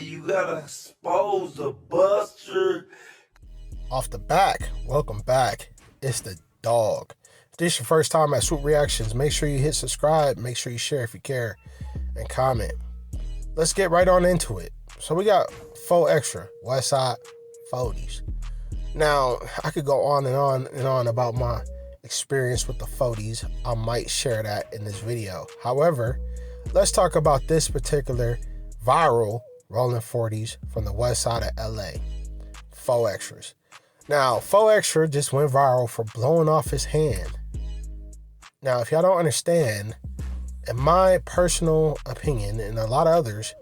you gotta expose the buster. Off the back, welcome back. It's the dog. If this is your first time at Swoop Reactions, make sure you hit subscribe, make sure you share if you care, and comment. Let's get right on into it. So we got Faux Extra, Westside 40s. Now, I could go on and on and on about my experience with the 40s. I might share that in this video. However, let's talk about this particular viral Rolling 40s from the west side of LA. Faux Extras. Now, Faux Extra just went viral for blowing off his hand. Now, if y'all don't understand, in my personal opinion, and a lot of others,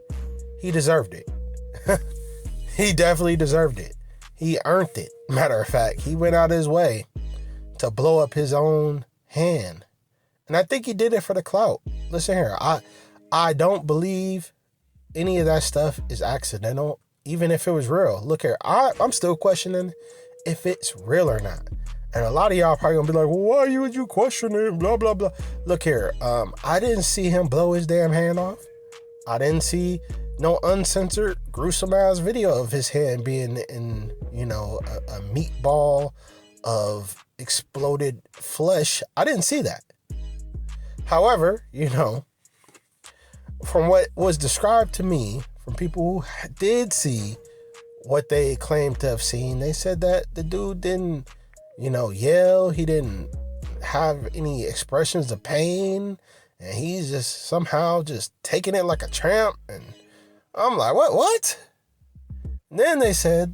he deserved it. He definitely deserved it. He earned it. Matter of fact, he went out his way to blow up his own hand. And I think he did it for the clout. Listen here, I don't believe any of that stuff is accidental, even if it was real. Look here, I'm still questioning if it's real or not. And a lot of y'all probably gonna be like, well, why would you question it? Blah, blah, blah. Look here, I didn't see him blow his damn hand off. I didn't see no uncensored, gruesome ass video of his hand being in, a meatball of exploded flesh. I didn't see that. However, from what was described to me from people who did see what they claimed to have seen, they said that the dude didn't, yell. He didn't have any expressions of pain, and he's just somehow just taking it like a champ. And I'm like, what? And then they said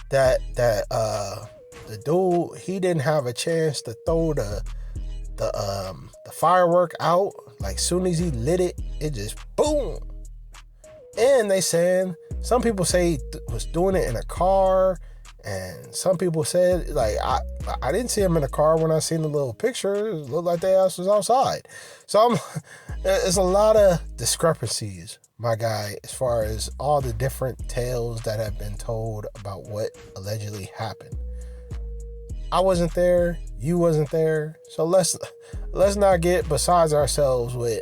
that the dude, he didn't have a chance to throw the firework out. Like, soon as he lit it, it just boom. And they said, some people say he was doing it in a car, and some people said, like, I didn't see him in a car when I seen the little picture. It looked like their ass was outside. So there's a lot of discrepancies, my guy, as far as all the different tales that have been told about what allegedly happened. I wasn't there, you wasn't there, so let's not get besides ourselves with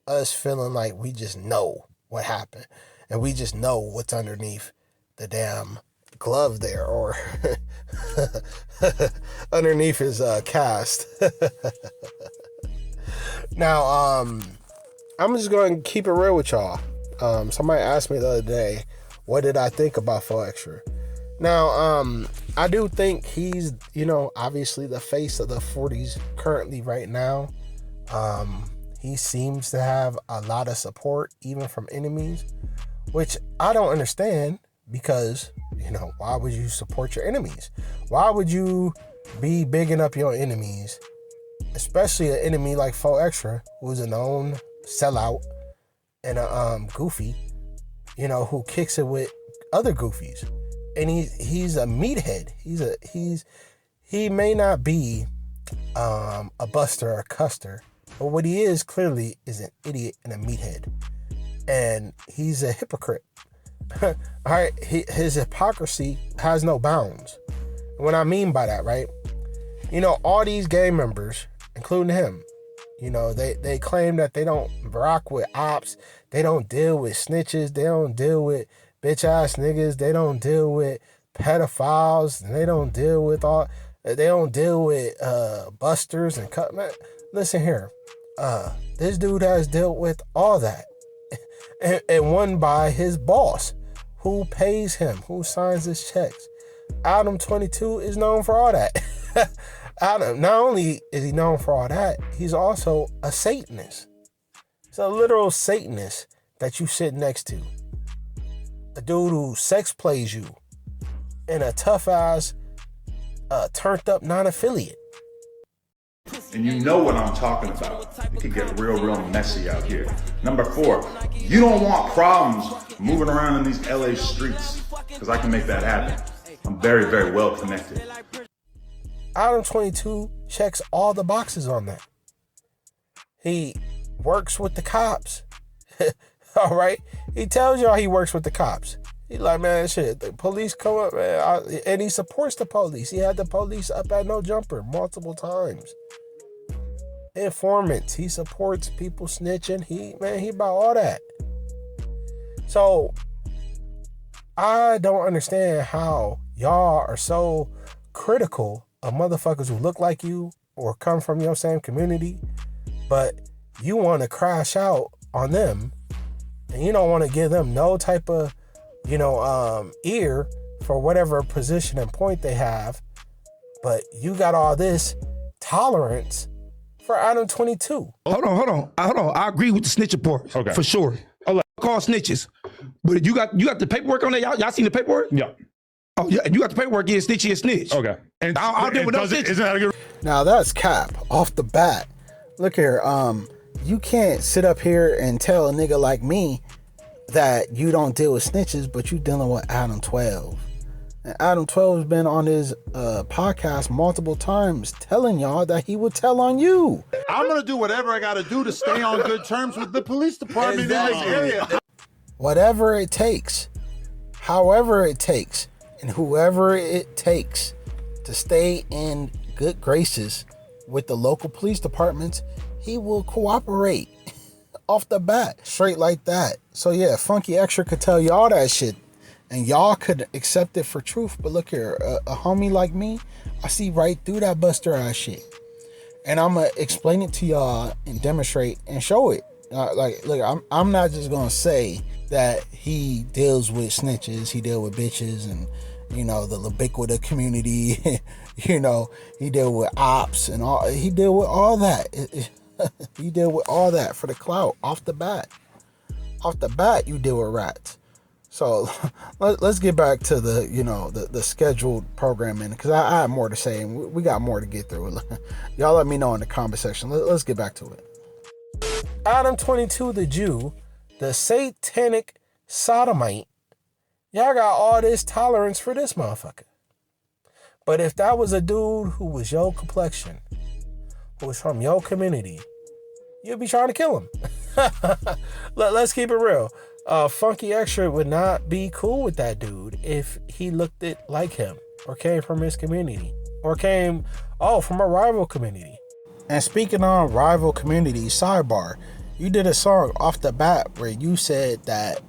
us feeling like we just know what happened and we just know what's underneath the damn glove there, or underneath his cast. Now, I'm just going to keep it real with y'all. Somebody asked me the other day, what did I think about Faux Extra? Now, I do think he's, obviously the face of the 40s currently right now. He seems to have a lot of support, even from enemies, which I don't understand, because, why would you support your enemies? Why would you be bigging up your enemies, especially an enemy like Faux Extra, who's a known sellout and a goofy, who kicks it with other goofies? And he's a meathead. He may not be a buster or a custer, but what he is clearly is an idiot and a meathead. And he's a hypocrite. All right, his hypocrisy has no bounds. What I mean by that, right? All these gang members, including him, they claim that they don't rock with ops. They don't deal with snitches. They don't deal with bitch ass niggas. They don't deal with pedophiles. And they don't deal with busters and cut. Man, listen here. This dude has dealt with all that. And won by his boss, who pays him, who signs his checks. Adam 22 is known for all that. Adam, not only is he known for all that, he's also a Satanist. He's a literal Satanist that you sit next to. A dude who sex plays you, and a tough ass, turned up non-affiliate. And you know what I'm talking about. It could get real messy out here. Number 4, you don't want problems moving around in these LA streets, because I can make that happen. I'm very, very well connected. Adam 22 checks all the boxes on that. He works with the cops. All right? He tells y'all he works with the cops. He's like, man, shit, the police come up, man. And he supports the police. He had the police up at No Jumper multiple times. Informants. He supports people snitching. He about all that. So I don't understand how y'all are so critical of motherfuckers who look like you or come from your same community, but you want to crash out on them and you don't want to give them no type of, ear for whatever position and point they have, but you got all this tolerance for Adam 22. Hold on. I agree with the snitching part. Okay. For sure. Call snitches. But you got the paperwork on that? Y'all seen the paperwork? Yeah. Oh, yeah. You got the paperwork, yeah, snitchy and snitch. Okay. And I'll deal with those snitches. Isn't that a good? Now that's cap off the bat. Look here, you can't sit up here and tell a nigga like me that you don't deal with snitches, but you dealing with Adam 12. And Adam 12 has been on his podcast multiple times telling y'all that he would tell on you. I'm gonna do whatever I gotta do to stay on good terms with the police department in this area. Whatever it takes, however it takes, and whoever it takes to stay in good graces with the local police departments, he will cooperate off the bat, straight like that. So yeah, Funky Extra could tell y'all that shit and y'all could accept it for truth. But look here, a homie like me, I see right through that buster ass shit. And I'm gonna explain it to y'all and demonstrate and show it. Look, I'm not just gonna say that he deals with snitches, he deals with bitches and, the ubiquitous community, he deal with ops and all. He deal with all that. He deal with all that for the clout off the bat. Off the bat, you deal with rats. So let's get back to the scheduled programming, because I have more to say and we got more to get through. Y'all let me know in the comment section. Let's get back to it. Adam 22 the Jew, the satanic sodomite. Y'all got all this tolerance for this motherfucker. But if that was a dude who was your complexion, who was from your community, you'd be trying to kill him. Let's keep it real. Funky Extra would not be cool with that dude if he looked it like him or came from his community or came from a rival community. And speaking on rival communities, sidebar, you did a song off the bat where you said that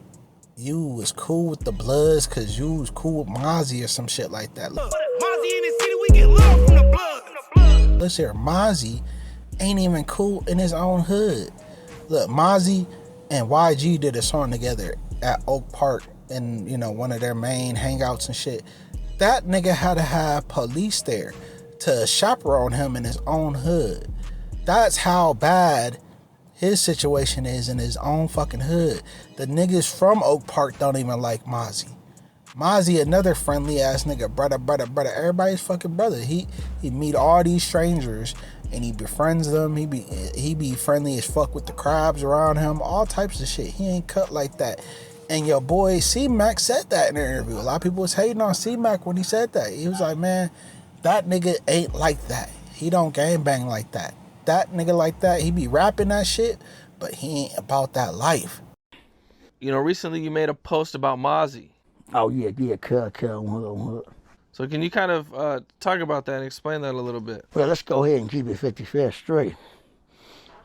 you was cool with the Bloods because you was cool with Mozzy or some shit like that. Look, Mozzy in the city, we get love from the Bloods. Listen here, Mozzy ain't even cool in his own hood. Look, Mozzy and YG did a song together at Oak Park in, one of their main hangouts and shit. That nigga had to have police there to chaperone him in his own hood. That's how bad his situation is in his own fucking hood. The niggas from Oak Park don't even like Mozzy. Mozzy, another friendly ass nigga, brother. Everybody's fucking brother. He meet all these strangers and he befriends them. He be friendly as fuck with the crabs around him. All types of shit. He ain't cut like that. And your boy C-Mac said that in an interview. A lot of people was hating on C-Mac when he said that. He was like, man, that nigga ain't like that. He don't gangbang like that. That nigga like that, he be rapping that shit, but he ain't about that life. Recently you made a post about Mozzy. Oh, yeah, cut. So can you kind of talk about that and explain that a little bit? Well, let's go ahead and keep it 55th straight.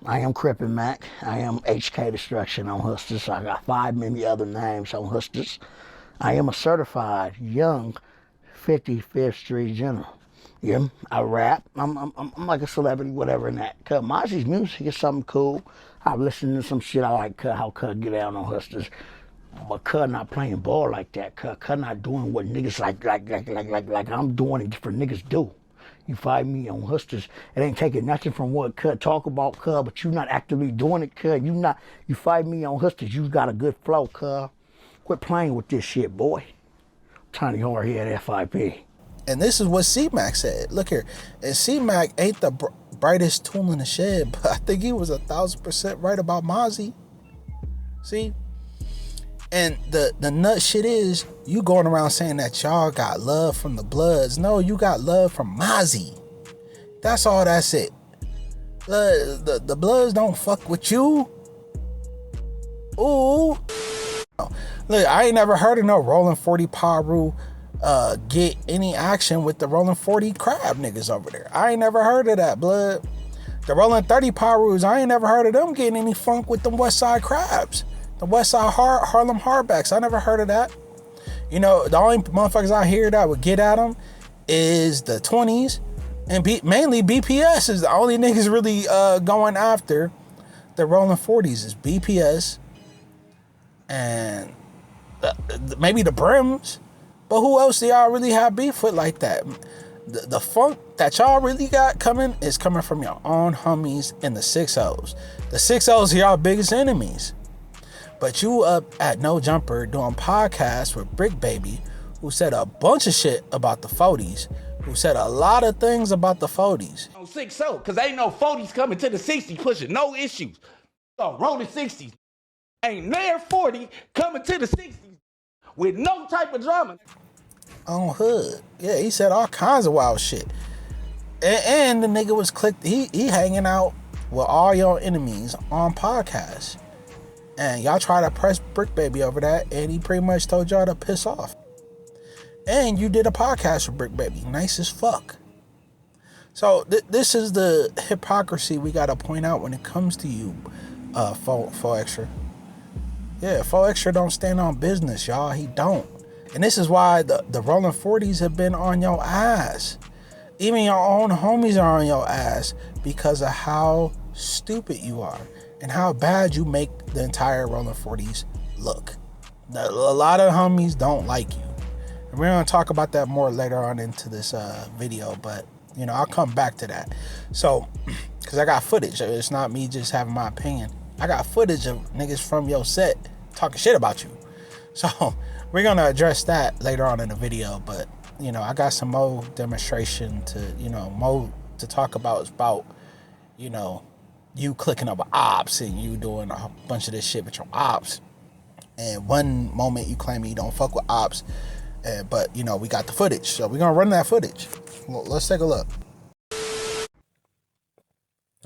I am Crippin' Mac. I am HK Destruction on Hustlers. I got 5 many other names on Hustlers. I am a certified young 55th Street General. Yeah, I rap. I'm like a celebrity, whatever in that. Cause Mozzy's music is something cool. I've listened to some shit. I like how Cud get out on Hustlers. But Cud not playing ball like that. Cud not doing what niggas like I'm doing it for niggas do. You find me on Hustlers. It ain't taking nothing from what Cud talk about, Cud, but you not actively doing it, Cud. You find me on Hustlers, you got a good flow, Cud. Quit playing with this shit, boy. Tiny Hard here at FIP. And this is what C-Mac said. Look here. And C-Mac ain't the brightest tool in the shed, but I think he was 1,000% right about Mozzy. See? And the nut shit is, you going around saying that y'all got love from the Bloods. No, you got love from Mozzy. That's all that's it. The Bloods don't fuck with you. Ooh. Look, I ain't never heard of no Rolling 40 Paru get any action with the Rolling 40 crab niggas over there. I ain't never heard of that, blood. The Rolling 30 Parus, I ain't never heard of them getting any funk with them West Side crabs. The West Side Harlem Hardbacks, I never heard of that. You know, the only motherfuckers out here that would get at them is the 20s, and mainly BPS is the only niggas really going after the rolling 40s is BPS and maybe the Brims. But who else do y'all really have beef with like that? The funk that y'all really got coming is coming from your own homies and the 6-0s. The 6-0s are y'all biggest enemies. But you up at No Jumper doing podcasts with Brick Baby, who said a bunch of shit about the 40s, who said a lot of things about the 40s. On 6-0, because ain't no 40s coming to the 60s pushing no issues. So rolling 60s. Ain't near 40 coming to the 60s with no type of drama. On hood. Yeah, he said all kinds of wild shit. And the nigga was clicked. He hanging out with all your enemies on podcasts. And y'all try to press Brick Baby over that, and he pretty much told y'all to piss off. And you did a podcast with Brick Baby. Nice as fuck. So this is the hypocrisy we gotta point out when it comes to you, Faux Extra. Yeah, Faux Extra don't stand on business, y'all. He don't. And this is why the rolling 40s have been on your ass. Even your own homies are on your ass because of how stupid you are and how bad you make the entire rolling 40s look. A lot of homies don't like you. And we're going to talk about that more later on into this video, but you know, I'll come back to that. So, because I got footage. It's not me just having my opinion. I got footage of niggas from your set talking shit about you. So, we're going to address that later on in the video, but, you know, I got some more demonstration to, you know, more to talk about. It's about, you know, you clicking up ops and you doing a bunch of this shit with your ops. And one moment you claim you don't fuck with ops, but, you know, we got the footage. So we're going to run that footage. Let's take a look.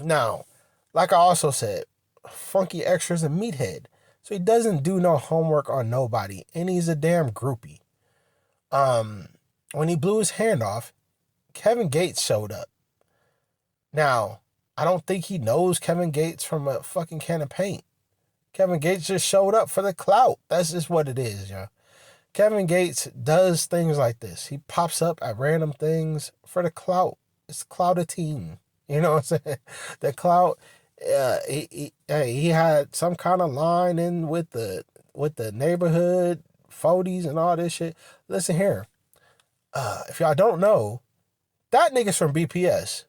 Now, like I also said, Funky Extra's a meathead. So he doesn't do no homework on nobody. And he's a damn groupie. When he blew his hand off, Kevin Gates showed up. Now, I don't think he knows Kevin Gates from a fucking can of paint. Kevin Gates just showed up for the clout. That's just what it is, y'all. Kevin Gates does things like this. He pops up at random things for the clout. It's clout-a-team. You know what I'm saying? The clout... he had some kind of line in with the neighborhood 40s and all this shit. Listen here. If y'all don't know, that nigga's from BPS.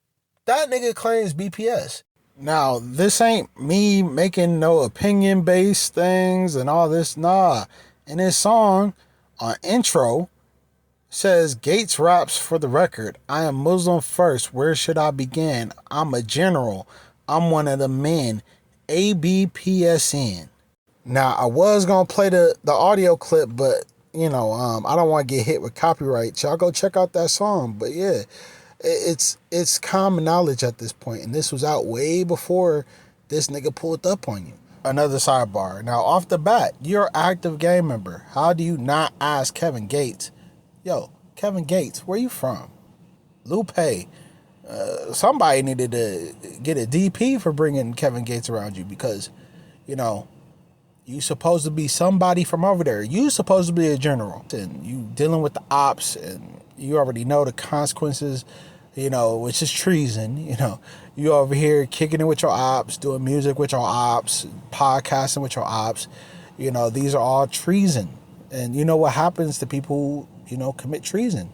That nigga claims BPS. Now, this ain't me making no opinion-based things and all this. Nah. In his song, on intro, says, Gates raps for the record. I am Muslim first. Where should I begin? I'm a general. I'm one of the men. ABPSN. Now, I was going to play the audio clip, but, you know, I don't want to get hit with copyright. Y'all go check out that song. But, yeah, it's common knowledge at this point. And this was out way before this nigga pulled up on you. Another sidebar. Now, off the bat, you're an active gang member. How do you not ask Kevin Gates, yo, Kevin Gates, where you from? Lupe. Somebody needed to get a DP for bringing Kevin Gates around you because, you know, you supposed to be somebody from over there. You supposed to be a general. And you dealing with the ops and you already know the consequences, you know, which is treason. You know, you over here kicking it with your ops, doing music with your ops, podcasting with your ops. You know, these are all treason. And you know what happens to people who, you know, commit treason.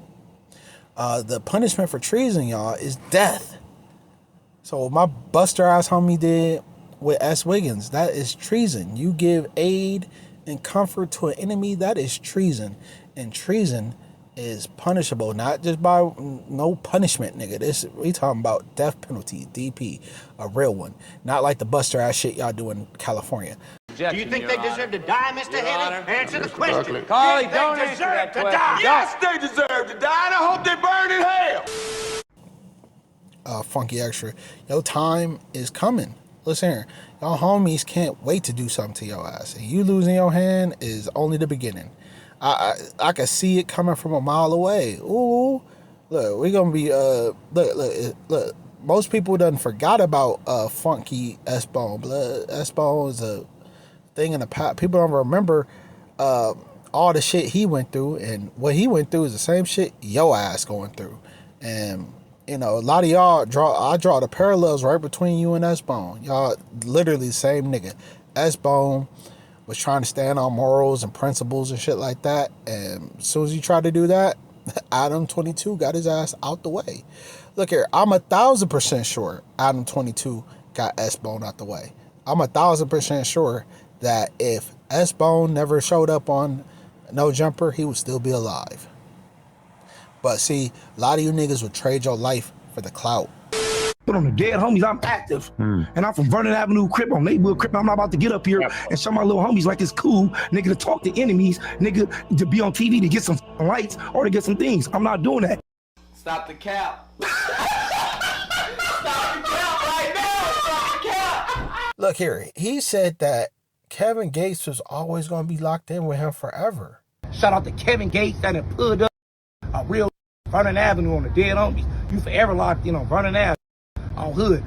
The punishment for treason, y'all, is death. So what my buster ass homie did with S. Wiggins, that is treason. You give aid and comfort to an enemy, that is treason. And treason is punishable, not just by no punishment, nigga. This we talking about death penalty, DP, a real one. Not like the buster ass shit y'all do in California. Do you think they deserve to die, Mr. Haley? Answer the question. Carly, They don't answer deserve that to question. die. Yes, they deserve to die, and I hope they burn in hell. Funky Extra. Your time is coming. Listen here. Y'all homies can't wait to do something to your ass. And you losing your hand is only the beginning. I can see it coming from a mile away. Ooh. Look, we're going to be, look. Most people done forgot about Funky S-Bone. S-Bone is a thing in the past. People don't remember all the shit he went through, and what he went through is the same shit your ass going through. And you know, a lot of y'all I draw the parallels right between you and S-Bone. Y'all literally the same nigga. S-Bone was trying to stand on morals and principles and shit like that, and as soon as he tried to do that, Adam 22 got his ass out the way. Look here, I'm 1,000% sure Adam 22 got S-Bone out the way. I'm 1,000% sure that if S-Bone never showed up on No Jumper, he would still be alive. But see, a lot of you niggas would trade your life for the clout. But on the dead homies, I'm active. And I'm from Vernon Avenue, Crip, on neighborhood Crip. I'm not about to get up here and show my little homies like it's cool, nigga, to talk to enemies, nigga, to be on TV to get some lights or to get some things. I'm not doing that. Stop the cap. Stop the cap right now. Stop the cap. Look here, he said that Kevin Gates was always going to be locked in with him forever. Shout out to Kevin Gates that had pulled up a real Vernon Avenue on the dead homies. You forever locked in on Vernon Avenue on hood.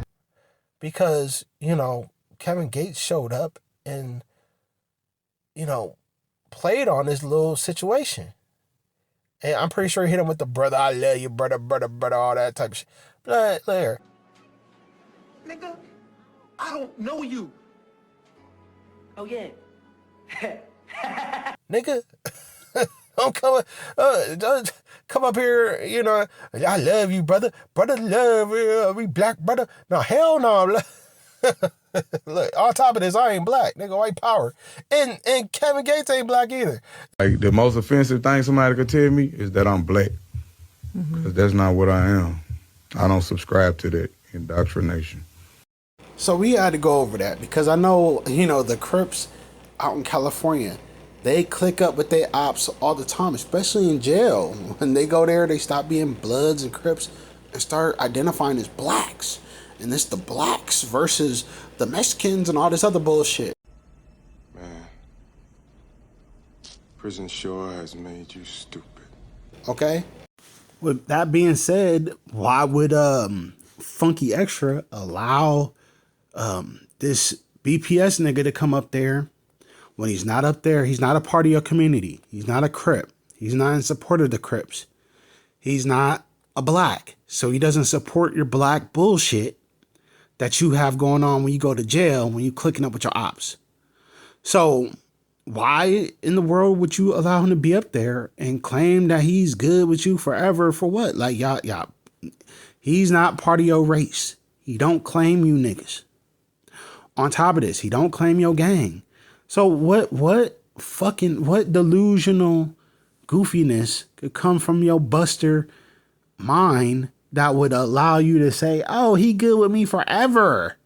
Because, you know, Kevin Gates showed up and, you know, played on this little situation. And I'm pretty sure he hit him with the brother, I love you, brother, all that type of shit. But there. Nigga, I don't know you. Oh, yeah. Nigga, don't come up here, you know, I love you, brother. Brother love, we black brother. No, hell no. Look, on top of this, I ain't black, nigga, white power. And Kevin Gates ain't black either. Like, the most offensive thing somebody could tell me is that I'm black. Because that's not what I am. I don't subscribe to that indoctrination. So we had to go over that because I know, you know, the Crips out in California, they click up with their ops all the time, especially in jail. When they go there, they stop being Bloods and Crips and start identifying as blacks. And it's the blacks versus the Mexicans and all this other bullshit. Man, prison sure has made you stupid. Okay? With that being said, why would Funky Extra allow this BPS nigga to come up there when he's not up there? He's not a part of your community. He's not a Crip. He's not in support of the Crips. He's not a black. So he doesn't support your black bullshit that you have going on when you go to jail, when you clicking up with your ops. So why in the world would you allow him to be up there and claim that he's good with you forever? For what? Like, y'all, he's not part of your race. He don't claim you niggas. On top of this, he don't claim your gang. So what delusional goofiness could come from your buster mind that would allow you to say, oh, he good with me forever?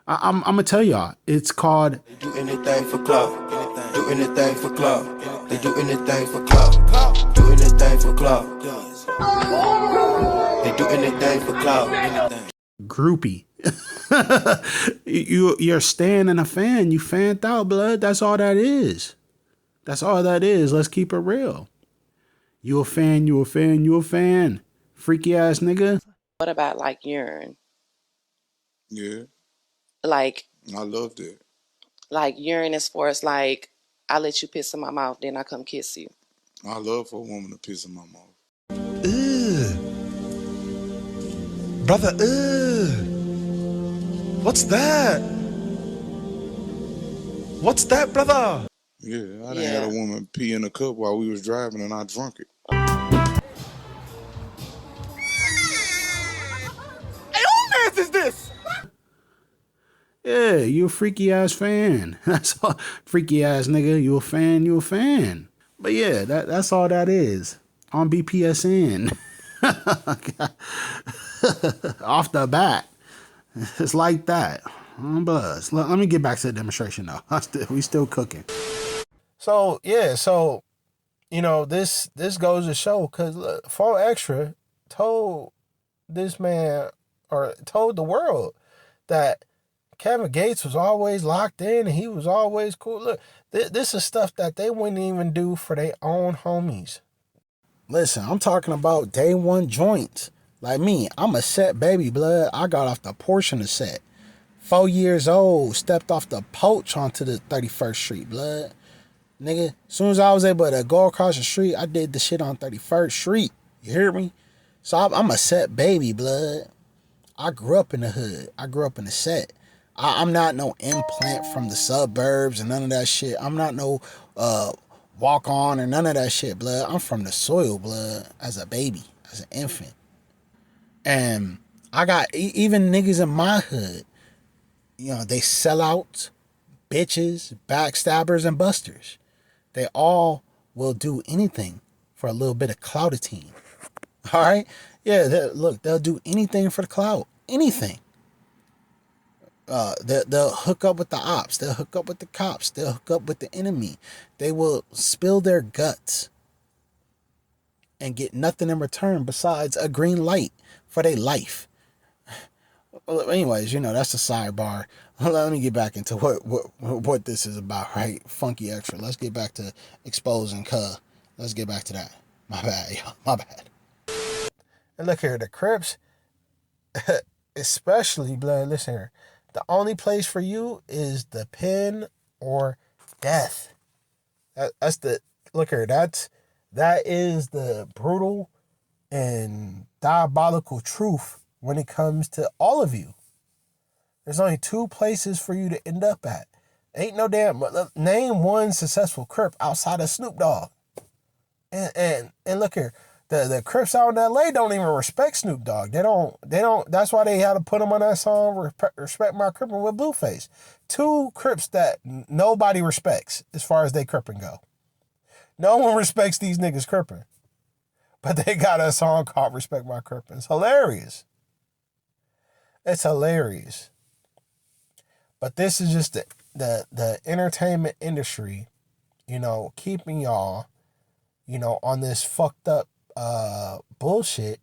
I'm gonna tell y'all, it's called They do anything for clout. Do anything for clout. They do anything for clout. Do anything for clout. They do anything for clout. groupie. You're staying in a fan. You fanned out, blood. That's all that is. That's all that is. Let's keep it real. You a fan, you a fan, you a fan. Freaky ass nigga. What about like urine? Yeah, Like I loved it. like urine as far as like I let you piss in my mouth, then I come kiss you. I love for a woman to piss in my mouth. Ugh. Brother, ugh. What's that? What's that, brother? Yeah, I done had a woman pee in a cup while we was driving and I drunk it. Hey, who man's is this? Yeah, you a freaky ass fan. That's all. Freaky ass nigga. You a fan, you a fan. But yeah, that's all that is. On BPSN. Off the bat. It's like that. Buzz. Let me get back to the demonstration though. We still cooking. So yeah, so you know this goes to show because Phone Extra told this man or told the world that Kevin Gates was always locked in and he was always cool. Look, this is stuff that they wouldn't even do for their own homies. Listen, I'm talking about day one joints. Like me, I'm a set baby, blood. I got off the portion of set. 4 years old, stepped off the porch onto the 31st Street, blood. Nigga, as soon as I was able to go across the street, I did the shit on 31st Street. You hear me? So I'm a set baby, blood. I grew up in the hood. I grew up in the set. I'm not no implant from the suburbs and none of that shit. I'm not no walk on or none of that shit, blood. I'm from the soil, blood, as a baby, as an infant. And I got even niggas in my hood, you know, they sell out, bitches, backstabbers, and busters. They all will do anything for a little bit of cloutity. All right? Yeah, look, they'll do anything for the clout. Anything. They'll hook up with the ops. They'll hook up with the cops. They'll hook up with the enemy. They will spill their guts and get nothing in return besides a green light for their life. Well, anyways, you know, that's a sidebar. Let me get back into what this is about, right? Funky Extra. Let's get back to exposing Cuz. Let's get back to that. My bad, y'all. My bad. And look here, the Crips, especially, blood, listen here. The only place for you is the pen or death. That's the, look here, that is the brutal and diabolical truth when it comes to all of you. There's only two places for you to end up at. Ain't no damn, name one successful Crip outside of Snoop Dogg. And look here, the Crips out in LA don't even respect Snoop Dogg. They don't, that's why they had to put him on that song, Respect My Crippin' with Blueface. Two Crips that nobody respects as far as they Crippin' go. No one respects these niggas Crippin'. But they got a song called Respect My Crippin'. It's hilarious. It's hilarious. But this is just the entertainment industry, you know, keeping y'all, you know, on this fucked up bullshit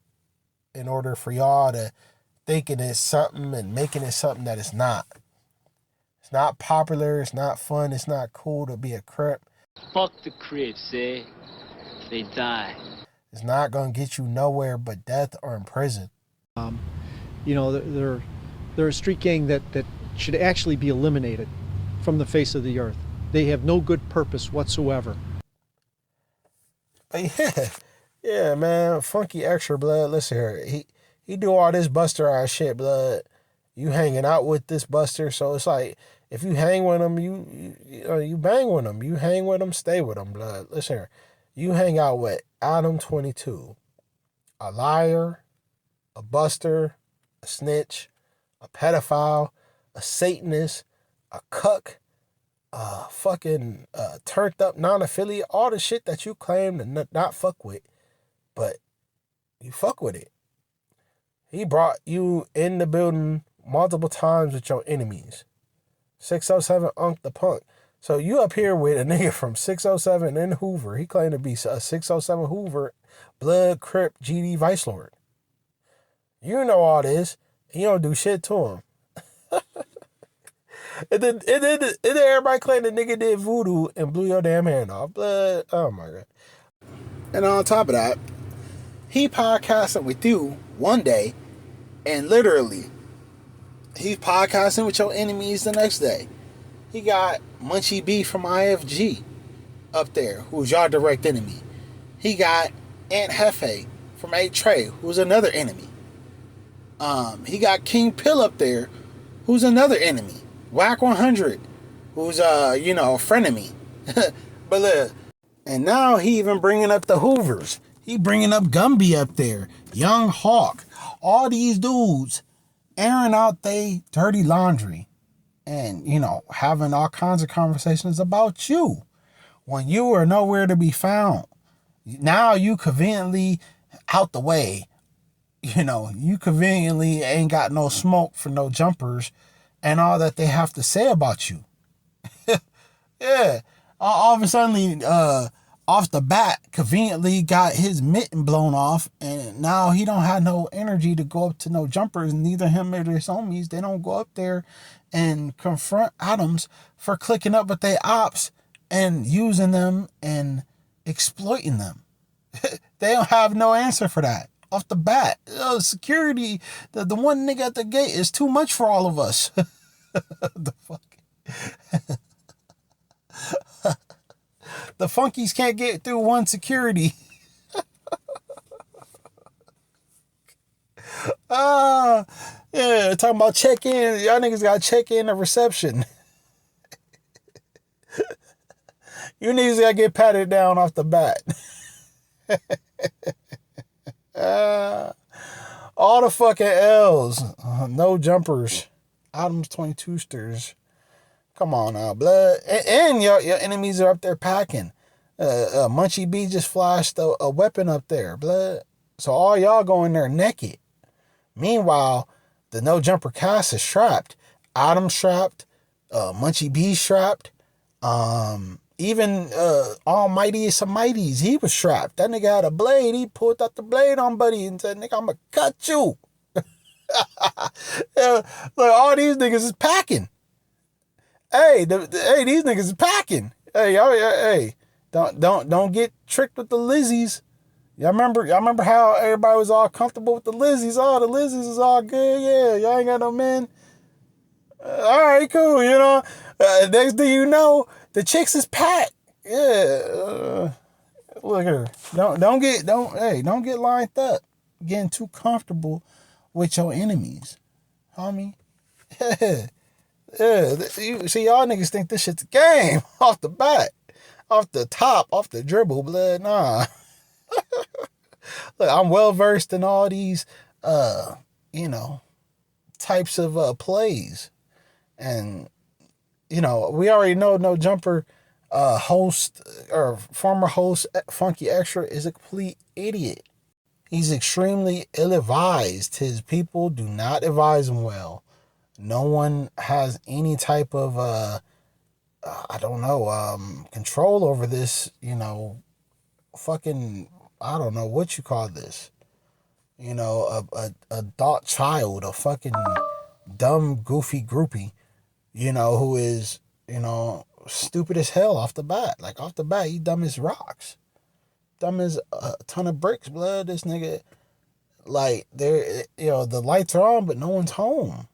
in order for y'all to thinking it's something and making it something that it's not. It's not popular, it's not fun, it's not cool to be a Crip. Fuck the Crips, eh? They die. It's not gonna get you nowhere but death or in prison. You know, they're a street gang that should actually be eliminated from the face of the earth. They have no good purpose whatsoever. Yeah, man, Funky Extra, blood. Listen here, he do all this buster ass shit, blood. You hanging out with this buster, so it's like if you hang with him, you bang with him. You hang with him, stay with him, blood. Listen here, you hang out with Adam 22, a liar, a buster, a snitch, a pedophile, a Satanist, a cuck, a fucking turned up non-affiliate, all the shit that you claim to not fuck with, but you fuck with it. He brought you in the building multiple times with your enemies. 607 Unk the Punk. So you up here with a nigga from 607 in Hoover. He claimed to be a 607 Hoover, Blood, Crip, GD, Vice Lord. You know all this. You don't do shit to him. And then everybody claimed the nigga did voodoo and blew your damn hand off. Blood. Oh my God. And on top of that, he podcasting with you one day, and literally, he's podcasting with your enemies the next day. He got Munchie B from IFG up there, who's your direct enemy. He got Aunt Hefe from A Trey, who's another enemy. He got King Pill up there, who's another enemy. Whack 100, who's a frenemy. But look, and now he even bringing up the Hoovers. He bringing up Gumby up there, Young Hawk, all these dudes airing out they dirty laundry, and having all kinds of conversations about you when you are nowhere to be found. Now you conveniently out the way. You conveniently ain't got no smoke for no jumpers and all that they have to say about you. Yeah. All of a sudden, off the bat, conveniently got his mitten blown off, and now he don't have no energy to go up to no jumpers, and neither him or his homies, they don't go up there and confront Adams for clicking up with their ops and using them and exploiting them. They don't have no answer for that. Off the bat, security, the one nigga at the gate is too much for all of us. The fuck? The funkies can't get through one security. Yeah, talking about check-in. Y'all niggas got check-in at reception. You niggas gotta get patted down off the bat. All the fucking L's. No jumpers. Adams 22sters. Come on now, blood. And your enemies are up there packing. Munchie B just flashed a weapon up there, blood. So all y'all go in there naked. Meanwhile, the no jumper cast is strapped. Adam's strapped. Munchie B strapped. Even Almighty some mighties, he was strapped. That nigga had a blade. He pulled out the blade on Buddy and said, nigga, I'ma cut you. Look, all these niggas is packing. Hey, these niggas is packing. Hey, hey, don't get tricked with the Lizzies. Y'all remember how everybody was all comfortable with the Lizzies? Oh, the Lizzies is all good. Yeah, y'all ain't got no men. All right, cool. You know, next thing you know, the chicks is packed. Yeah. Look at her. Don't get lined up, getting too comfortable with your enemies, homie. Yeah. See, y'all niggas think this shit's a game off the bat, off the top, off the dribble, blood. Nah. Look, I'm well versed in all these, types of plays, and we already know No Jumper host or former host Funky Extra is a complete idiot. He's extremely ill-advised. His people do not advise him well. No one has any type of control over this, fucking, I don't know what you call this. A adult child, a fucking dumb, goofy groupie, who is, stupid as hell off the bat. Like, off the bat, he dumb as rocks. Dumb as a ton of bricks, blood. This nigga, like, the lights are on, but no one's home.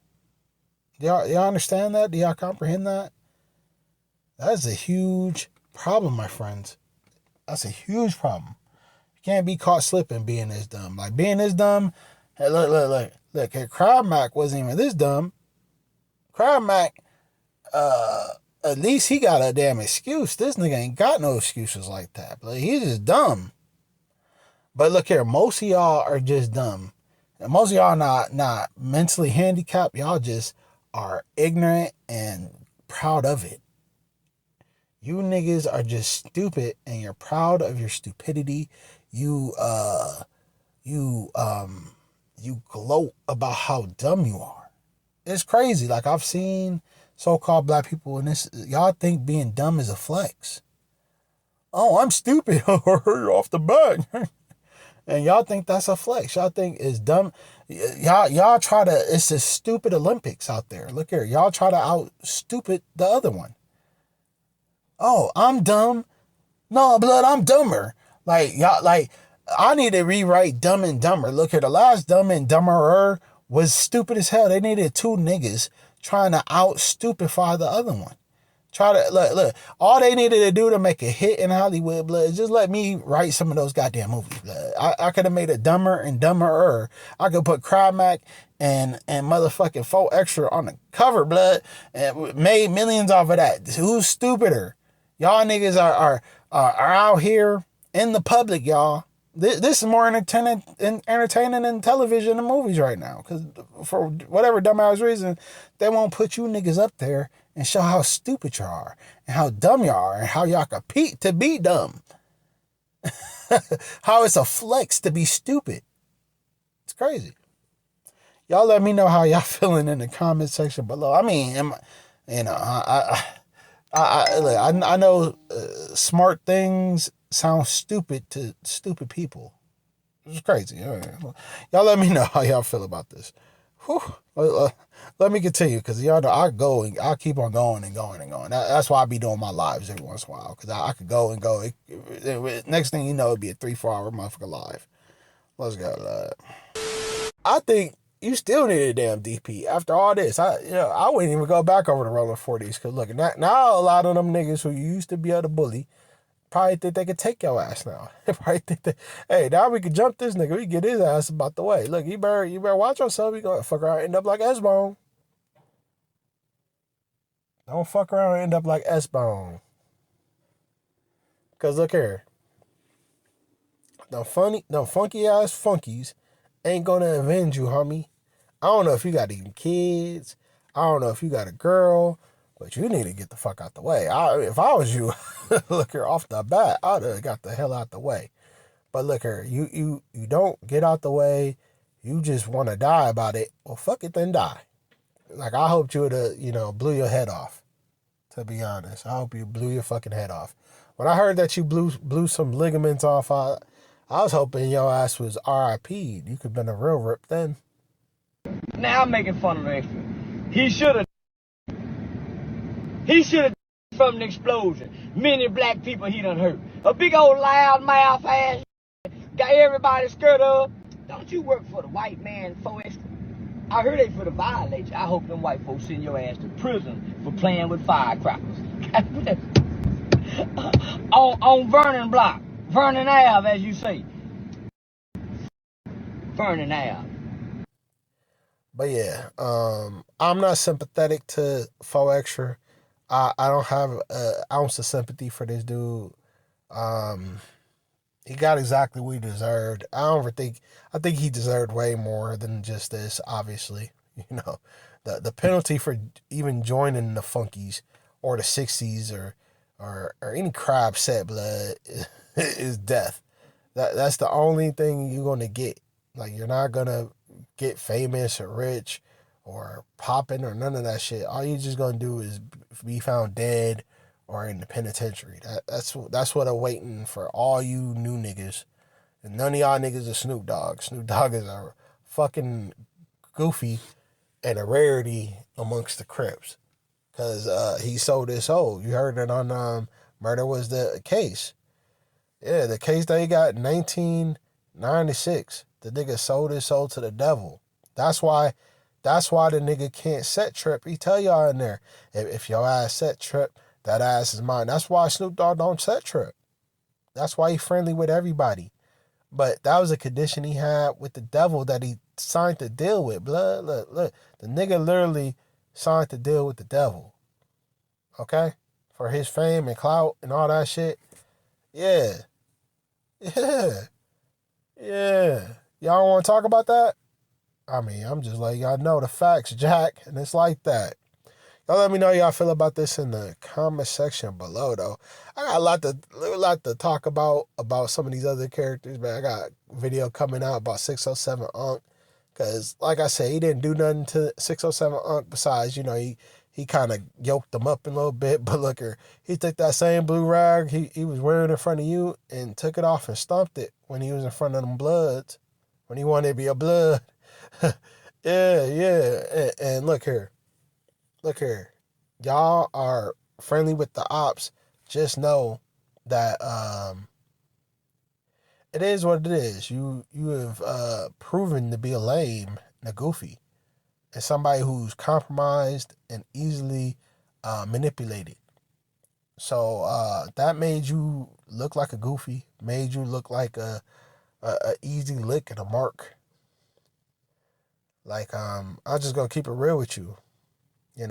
Y'all understand that? Do y'all comprehend that? That's a huge problem, my friends. That's a huge problem. You can't be caught slipping being this dumb. Like, being this dumb, hey, look. Crab Mac wasn't even this dumb. Crab Mac, at least he got a damn excuse. This nigga ain't got no excuses like that. But he's just dumb. But look here, most of y'all are just dumb. And most of y'all not mentally handicapped. Y'all just are ignorant and proud of it. You niggas are just stupid and you're proud of your stupidity. You gloat about how dumb you are. It's crazy. Like, I've seen so-called black people in this, y'all think being dumb is a flex. Oh, I'm stupid off the bat. And y'all think that's a flex. Y'all think it's dumb. Y'all try to, it's a stupid Olympics out there. Look here. Y'all try to out stupid the other one. Oh, I'm dumb. No, blood, I'm dumber. Like, y'all, like, I need to rewrite Dumb and Dumber. Look here, the last Dumb and Dumberer was stupid as hell. They needed two niggas trying to out stupefy the other one. Try to, look, all they needed to do to make a hit in Hollywood, blood, is just let me write some of those goddamn movies, blood. I could have made a Dumber and Dumberer. I could put Crab Mac and motherfucking Faux Extra on the cover, blood, and made millions off of that. Who's stupider? Y'all niggas are out here in the public, y'all. This is more entertaining than television and movies right now. Because for whatever dumbass reason, they won't put you niggas up there and show how stupid you are and how dumb you are and how y'all compete to be dumb. How it's a flex to be stupid. It's crazy. Y'all let me know how y'all feeling in the comment section below. I mean, I know smart things sound stupid to stupid people. It's crazy. Y'all let me know how y'all feel about this. Let me continue, because y'all know I'll keep on going and going and going. That's why I be doing my lives every once in a while, because I could go and go. Next thing you know, it'd be a 3-4 hour motherfucker live. Let's go. I think you still need a damn DP after all this. I wouldn't even go back over the Rolling 40s, because look, now a lot of them niggas who used to be able to bully probably think they could take your ass now. They probably think that, hey, now we can jump this nigga. We can get his ass about the way. Look, you better watch yourself. You gonna fuck around and end up like S-Bone. Don't fuck around and end up like S-Bone. Cause look here. The funky ass funkies ain't gonna avenge you, homie. I don't know if you got even kids. I don't know if you got a girl, but you need to get the fuck out the way. If I was you, look here, off the bat, I'd have got the hell out the way. But look here, you don't get out the way. You just want to die about it. Well, fuck it, then die. Like, I hoped you would have, blew your head off. To be honest, I hope you blew your fucking head off. When I heard that you blew some ligaments off, I was hoping your ass was RIP'd. You could have been a real rip then. Now I'm making fun of the extra. He should have from the explosion. Many black people he done hurt. A big old loud mouth ass got everybody scared up. Don't you work for the white man for extra? I heard they for the violate you. I hope them white folks send your ass to prison for playing with firecrackers. on Vernon Block. Vernon Ave, as you say. Vernon Ave. But yeah, I'm not sympathetic to Faux Extra. I don't have an ounce of sympathy for this dude. He got exactly what he deserved. I think he deserved way more than just this, obviously. The penalty for even joining the Funkies or the 60s or any crab set blood is death. That's the only thing you're going to get. Like, you're not going to get famous or rich or popping or none of that shit. All you're just going to do is be found dead or in the penitentiary. That's what I'm waiting for all you new niggas. And none of y'all niggas are Snoop Dogg. Snoop Dogg is a fucking goofy and a rarity amongst the Crips. Because he sold his soul. You heard it on Murder Was the Case. Yeah, the case that he got in 1996. The nigga sold his soul to the devil. That's why the nigga can't set trip. He tell y'all in there, if your ass set trip, that ass is mine. That's why Snoop Dogg don't set trip. That's why he friendly with everybody. But that was a condition he had with the devil that he signed to deal with. Blood, look. The nigga literally signed to deal with the devil. Okay? For his fame and clout and all that shit. Yeah. Y'all want to talk about that? I mean, I'm just letting y'all know the facts, Jack. And it's like that. Y'all let me know how y'all feel about this in the comment section below, though. I got a lot to talk about some of these other characters, man. I got a video coming out about 607 Unc. Because, like I said, he didn't do nothing to 607 Unc besides, he kind of yoked them up a little bit. But look here, he took that same blue rag he was wearing in front of you and took it off and stomped it when he was in front of them Bloods. When he wanted to be a Blood. Yeah. And look here. Y'all are friendly with the ops. Just know that it is what it is. You have proven to be a lame and a goofy. And somebody who's compromised and easily manipulated. So that made you look like a goofy. Made you look like a easy lick and a mark. Like, I'm just going to keep it real with you.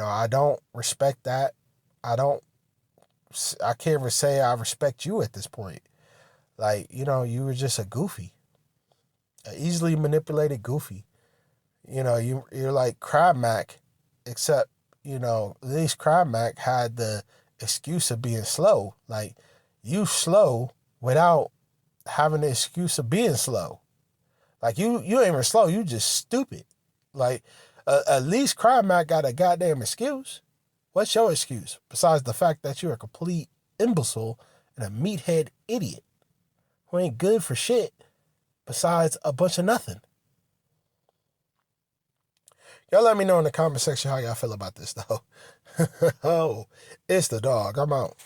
I don't respect that. I can't even say I respect you at this point. Like, you were just a goofy. An easily manipulated goofy. You're like Crab Mac, except, at least Crab Mac had the excuse of being slow. Like, you slow without having the excuse of being slow. Like, you ain't even slow, you just stupid. Like, at least Crab Mac got a goddamn excuse. What's your excuse? Besides the fact that you're a complete imbecile and a meathead idiot who ain't good for shit besides a bunch of nothing. Y'all let me know in the comment section how y'all feel about this, though. Oh, it's the dog. I'm out.